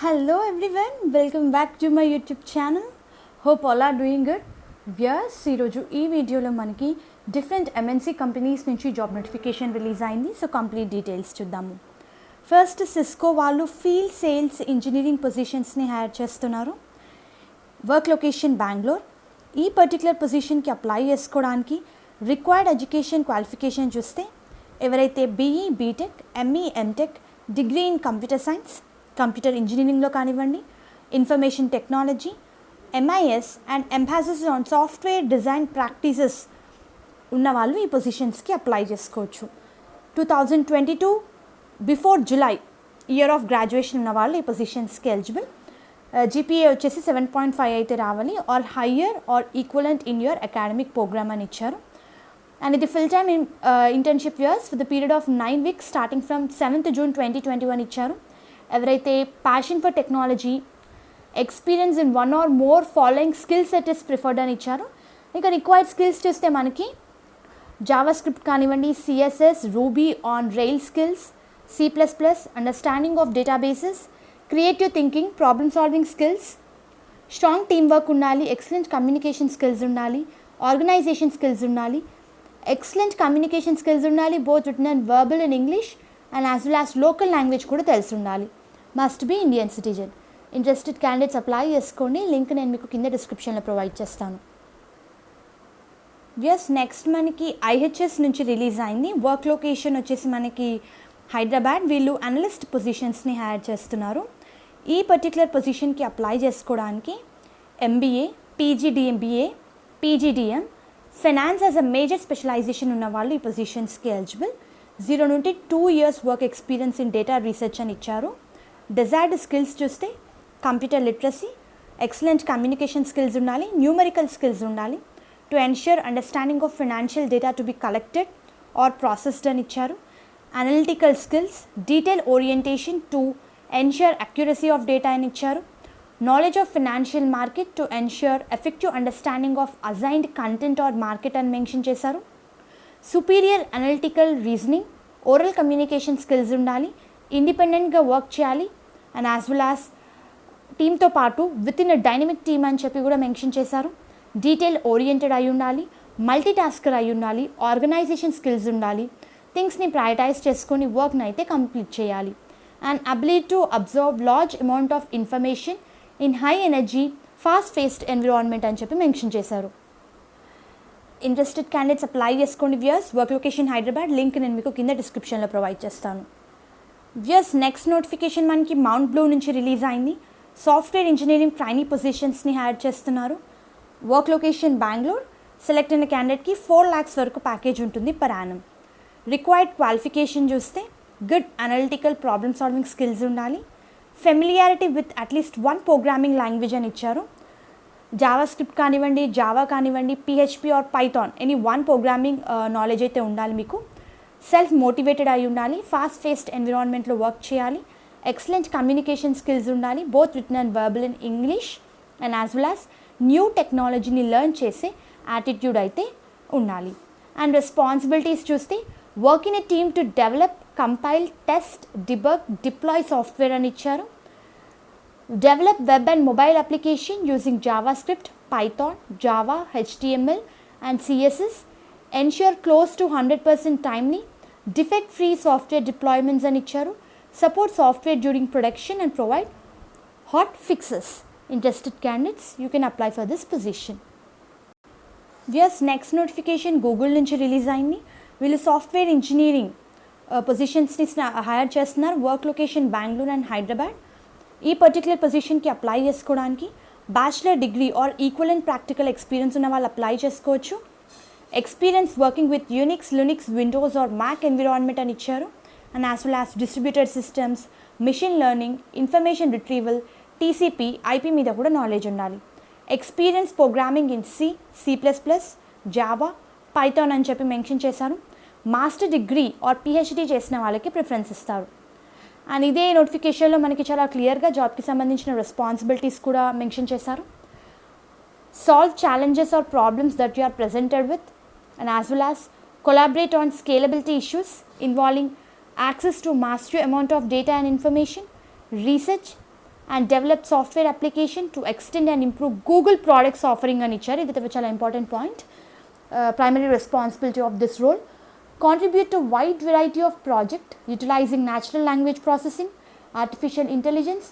Hello everyone, welcome back to my YouTube channel. Hope all are doing good. Viewers, ఈరోజు ఈ వీడియోలో మనకి different MNC companies నుంచి job notification release అయింది. So complete details చూద్దాము. First Cisco వాళ్ళు field sales engineering పొజిషన్స్ని hire చేస్తున్నారు. Work location Bengaluru. ఈ పర్టికులర్ పొజిషన్కి అప్లై చేసుకోవడానికి రిక్వైర్డ్ ఎడ్యుకేషన్ క్వాలిఫికేషన్ చూస్తే ఎవరైతే BE BTech ME MTech degree in computer science computer ఇంజనీరింగ్లో కానివ్వండి, information technology, MIS and emphasis on software design practices ఉన్నవాళ్ళు ఈ పొజిషన్స్కి అప్లై చేసుకోవచ్చు. 2022 before July year of graduation ఉన్న వాళ్ళు ఈ పొజిషన్స్కి ఎలిజిబుల్. జీపీఏ వచ్చేసి 7.5 అయితే రావాలి or higher or equivalent in your academic programme అని ఇచ్చారు. అండ్ ఇది full time internship years for the period of 9 weeks starting from 7th June 2021 ఇచ్చారు. ఎవరైతే passion for technology, experience in one or more following skill set is preferred అని ఇచ్చారు. ఇంకా required skills చూస్తే మనకి జావా స్క్రిప్ట్ కానివ్వండి, CSS, Ruby on rail skills, C++, understanding of databases, creative thinking, problem solving skills, strong team work ఉండాలి, excellent communication skills ఉండాలి, organisation skills ఉండాలి, excellent communication skills ఉండాలి, both written and verbal in English and as well as local language కూడా తెలిసి ఉండాలి. Must be Indian citizen. Interested candidates apply చేసుకోండి. Link నేను మీకు కింద డిస్క్రిప్షన్లో ప్రొవైడ్ చేస్తాను. నెక్స్ట్ మనకి ఐహెచ్ఎస్ నుంచి రిలీజ్ అయింది. వర్క్ లొకేషన్ వచ్చేసి మనకి హైదరాబాద్. వీళ్ళు అనలిస్ట్ పొజిషన్స్ని హైర్ చేస్తున్నారు. ఈ పర్టికులర్ పొజిషన్కి అప్లై చేసుకోవడానికి MBA, PGDMBA, PGDM, finance as a major specialization ఉన్న వాళ్ళు ఈ పొజిషన్స్కి ఎలిజిబుల్. 0 నుండి 2 years work experience in data research అని ఇచ్చారు. డిజైర్డ్ స్కిల్స్ చూస్తే computer literacy, excellent communication skills ఉండాలి, న్యూమరికల్ స్కిల్స్ ఉండాలి, to ensure understanding of financial data to be collected or processed అని ఇచ్చారు. Analytical skills, detail orientation to ensure accuracy of data అని ఇచ్చారు. Knowledge of financial market to ensure effective understanding of assigned content or market అని mention చేశారు. Superior analytical reasoning, oral communication skills ఉండాలి, ఇండిపెండెంట్గా work చేయాలి and as well as టీమ్తో పాటు with in a dynamic team అని చెప్పి కూడా మెన్షన్ చేశారు. డీటెయిల్ ఓరియంటెడ్ అయి ఉండాలి, మల్టీ టాస్కర్ అయి ఉండాలి, ఆర్గనైజేషన్ స్కిల్స్ ఉండాలి, థింగ్స్ని ప్రయారిటైజ్ చేసుకొని వర్క్ని అయితే కంప్లీట్ చేయాలి and ability to observe large amount of information in high energy fast faced environment అని చెప్పి మెన్షన్ చేశారు. ఇంట్రెస్టెడ్ క్యాండిడేట్స్ అప్లై చేసుకోండి. Work location Hyderabad. లింక్ నేను మీకు కింద డిస్క్రిప్షన్లో ప్రొవైడ్ చేస్తాను. నెక్స్ట్ నోటిఫికేషన్ మనకి మౌంట్ బ్లూ నుంచి రిలీజ్ అయింది. సాఫ్ట్వేర్ ఇంజనీరింగ్ ట్రైనీ పొజిషన్స్ని హైర్ చేస్తున్నారు. Work location Bengaluru. సెలెక్ట్ అయిన క్యాండిడేట్కి 4 lakhs వరకు ప్యాకేజ్ ఉంటుంది పర్ యానం. రిక్వైర్డ్ క్వాలిఫికేషన్ చూస్తే good analytical problem solving skills ఉండాలి, familiarity with at least 1 programming language అని ఇచ్చారు. జావా స్క్రిప్ట్ కానివ్వండి, జావా కానివ్వండి, PHP or Python any 1 programming knowledge అయితే ఉండాలి మీకు. సెల్ఫ్ మోటివేటెడ్ అయి ఉండాలి, ఫాస్ట్ ఫేస్డ్ ఎన్విరాన్మెంట్లో వర్క్ చేయాలి, ఎక్సలెంట్ కమ్యూనికేషన్ స్కిల్స్ ఉండాలి, both written and verbal in English and as well as new టెక్నాలజీని లెర్న్ చేసే యాటిట్యూడ్ అయితే ఉండాలి. అండ్ రెస్పాన్సిబిలిటీస్ చూస్తే work in a team to develop, compile, test, debug, deploy software అని ఇచ్చారు. Develop web and mobile application using JavaScript, Python, Java, HTML and CSS. Ensure close to 100% timely, defect-free software deployments and icharu. Support software during production and provide hot fixes. Interested candidates, you can apply for this position. Next notification Google nunchi release ayindi. వీళ్ళు software engineering పొజిషన్స్ని hire చేస్తున్నారు. Work location Bengaluru and Hyderabad. ఈ particular పొజిషన్కి apply చేసుకోవడానికి bachelor degree or equivalent practical experience ఉన్న వాళ్ళు apply చేసుకోవచ్చు. Experience working with Unix, Linux, Windows or Mac environment అని ఇచ్చారు. And as well as distributed systems, machine learning, information retrieval, TCP, IP మీద కూడా నాలెడ్జ్ ఉండాలి. Experience programming in C++, Java, Python అని చెప్పి మెన్షన్ చేశారు. మాస్టర్ డిగ్రీ ఆర్ పిహెచ్డీ చేసిన వాళ్ళకి ప్రిఫరెన్స్ ఇస్తారు. అండ్ ఇదే నోటిఫికేషన్లో మనకి చాలా క్లియర్గా జాబ్కి సంబంధించిన రెస్పాన్సిబిలిటీస్ కూడా మెన్షన్ చేశారు. Solve challenges or problems that you are presented with and as well as collaborate on scalability issues involving access to master amount of data and information, research, and develop software application to extend and improve Google products offering అని ఇచ్చారు. ఇది చాలా important point. Primary responsibility of this role: contribute to wide variety of project utilizing natural language processing, artificial intelligence,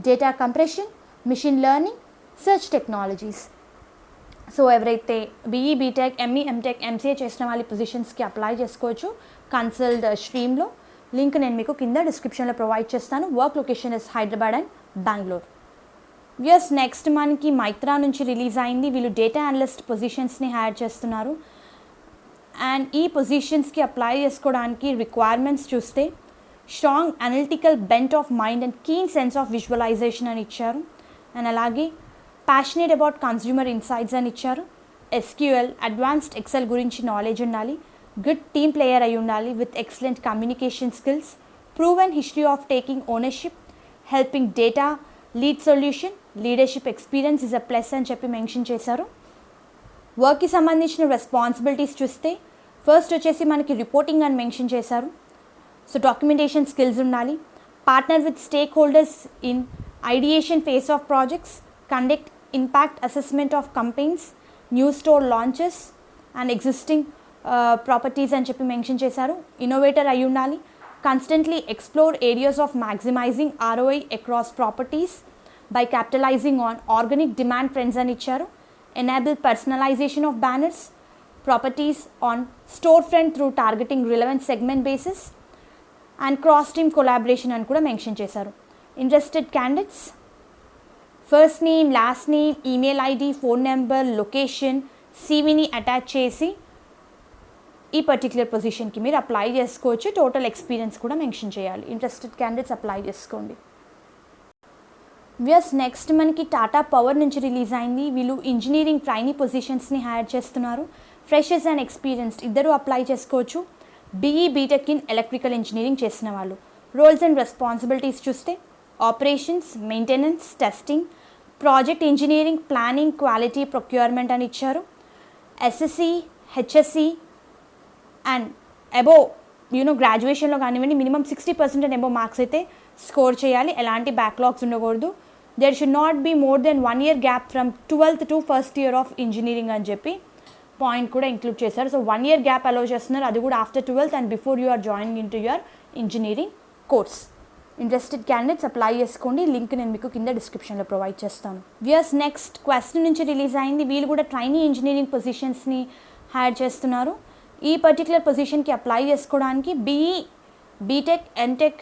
data compression, machine learning, search technologies. So ఎవరైతే BE BTech ME MTech MCA చేసిన వాళ్ళ పొజిషన్స్కి apply చేసుకోవచ్చు consult స్ట్రీమ్లో. Link నేను మీకు కింద డిస్క్రిప్షన్లో ప్రొవైడ్ చేస్తాను. Work location is Hyderabad and Bengaluru. Yes, next మనకి మైత్రా నుంచి రిలీజ్ అయింది. వీళ్ళు డేటా అనలిస్ట్ పొజిషన్స్ని హైర్ చేస్తున్నారు. అండ్ ఈ పొజిషన్స్కి అప్లై చేసుకోవడానికి రిక్వైర్మెంట్స్ చూస్తే strong analytical bent of mind and keen sense of visualization అని ఇచ్చారు. అండ్ అలాగే ప్యాషనేట్ అబౌట్ కన్స్యూమర్ ఇన్సైట్స్ అని ఇచ్చారు. ఎస్క్యూఎల్, అడ్వాన్స్డ్ ఎక్సెల్ గురించి నాలెడ్జ్ ఉండాలి. గుడ్ టీమ్ ప్లేయర్ అయి ఉండాలి with excellent communication skills. Proven history of taking ownership, helping data, lead solution, leadership experience is a plus అని చెప్పి మెన్షన్ చేశారు. వర్క్కి సంబంధించిన రెస్పాన్సిబిలిటీస్ చూస్తే ఫస్ట్ వచ్చేసి మనకి రిపోర్టింగ్ అని మెన్షన్ చేశారు. సో డాక్యుమెంటేషన్ స్కిల్స్ ఉండాలి. Partner with stake holders in ideation face of projects, conduct impact assessment of campaigns, new store launches and existing properties అని చెప్పి మెన్షన్ చేశారు. ఇన్నోవేటర్ అయి ఉండాలి. Constantly explore areas of maximizing ROI across properties by capitalizing on organic demand trends అని ఇచ్చారు. Enable personalization of banners, properties on store front through targeting relevant segment basis and cross team collaboration అని కూడా mention చేశారు. Interested candidates first name, last name, email ID, phone number, location, సివిని attach చేసి ఈ particular పొజిషన్కి మీరు apply చేసుకోవచ్చు. Total experience కూడా మెన్షన్ చేయాలి. ఇంట్రెస్టెడ్ క్యాండిడేట్స్ అప్లై చేసుకోండి. వ్యూయర్స్, నెక్స్ట్ మనకి టాటా పవర్ నుంచి రిలీజ్ అయింది. వీళ్ళు ఇంజనీరింగ్ ట్రైనీ పొజిషన్స్ని హైర్ చేస్తున్నారు. ఫ్రెషర్స్ అండ్ ఎక్స్పీరియన్స్డ్ ఇద్దరు అప్లై చేసుకోవచ్చు. BE BTech in electrical engineering చేసిన వాళ్ళు. రోల్స్ అండ్ రెస్పాన్సిబిలిటీస్ చూస్తే operations, maintenance, testing, project engineering, planning, quality, procurement అని ఇచ్చారు. ఎస్ఎస్సి, హెచ్ఎస్సి అండ్ అబోవ్ గ్రాడ్యుయేషన్లో కానివ్వండి మినిమం 60% అండ్ అబోవ్ మార్క్స్ అయితే స్కోర్ చేయాలి. ఎలాంటి బ్యాక్లాగ్స్ ఉండకూడదు. There should not be more than 1 year gap from 12th to 1st year of engineering అని చెప్పి పాయింట్ కూడా ఇంక్లూడ్ చేశారు. సో 1 year గ్యాప్ అలౌ చేస్తున్నారు, అది కూడా after 12th and before you are joining in to your engineering course. Interested candidates apply చేసుకోండి. Link నేను మీకు కింద డిస్క్రిప్షన్లో ప్రొవైడ్ చేస్తాను. వ్యూయర్స్, నెక్స్ట్ క్వశ్చన్ నుంచి రిలీజ్ అయింది. వీళ్ళు కూడా ట్రైనీ ఇంజనీరింగ్ పొజిషన్స్ని హైర్ చేస్తున్నారు. ఈ పర్టికులర్ పొజిషన్కి అప్లై చేసుకోవడానికి బీఈ బీటెక్ ఎంటెక్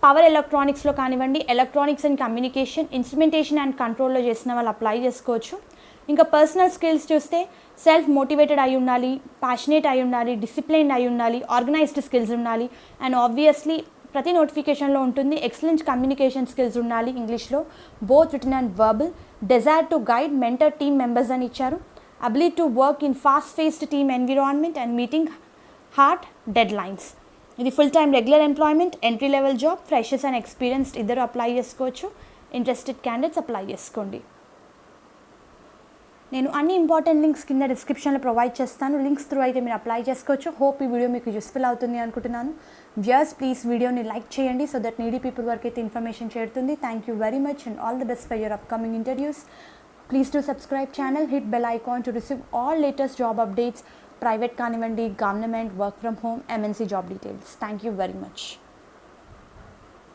పవర్ ఎలక్ట్రానిక్స్లో కానివ్వండి, electronics and communication, instrumentation and కంట్రోల్లో చేసిన వాళ్ళు అప్లై చేసుకోవచ్చు. ఇంకా పర్సనల్ స్కిల్స్ చూస్తే సెల్ఫ్ మోటివేటెడ్ అయి ఉండాలి, ప్యాషనేట్ అయి ఉండాలి, డిసిప్లైన్డ్ అయి ఉండాలి, ఆర్గనైజ్డ్ స్కిల్స్ ఉండాలి అండ్ ఆబ్వియస్లీ ప్రతి నోటిఫికేషన్లో ఉంటుంది ఎక్సలెంట్ కమ్యూనికేషన్ స్కిల్స్ ఉండాలి ఇంగ్లీష్లో, both written and verbal. Desire to guide mentor team members అని ఇచ్చారు. Ability to work in fast paced team environment and meeting hard dead lines. ఇది full time regular employment, entry level job. Freshers and experienced ఇద్దరు apply చేసుకోవచ్చు. Interested candidates apply చేసుకోండి. నేను అన్ని important links కింద డిస్క్రిప్షన్లో ప్రొవైడ్ చేస్తాను. లింక్స్ త్రూ అయితే మీరు అప్లై చేసుకోవచ్చు. హోప్ ఈ వీడియో మీకు యూస్ఫుల్ అవుతుంది అనుకుంటున్నాను. వ్యూయర్స్, ప్లీజ్ వీడియోని లైక్ చేయండి సో దట్ నీడీ పీపుల్ వరకు అయితే ఇన్ఫర్మేషన్ చేరుతుంది. Thank you very much and all the best for your upcoming interviews. Please to subscribe channel, hit bell icon to receive all latest job updates, private కానివ్వండి, government, work from home, MNC job details. Thank you very much.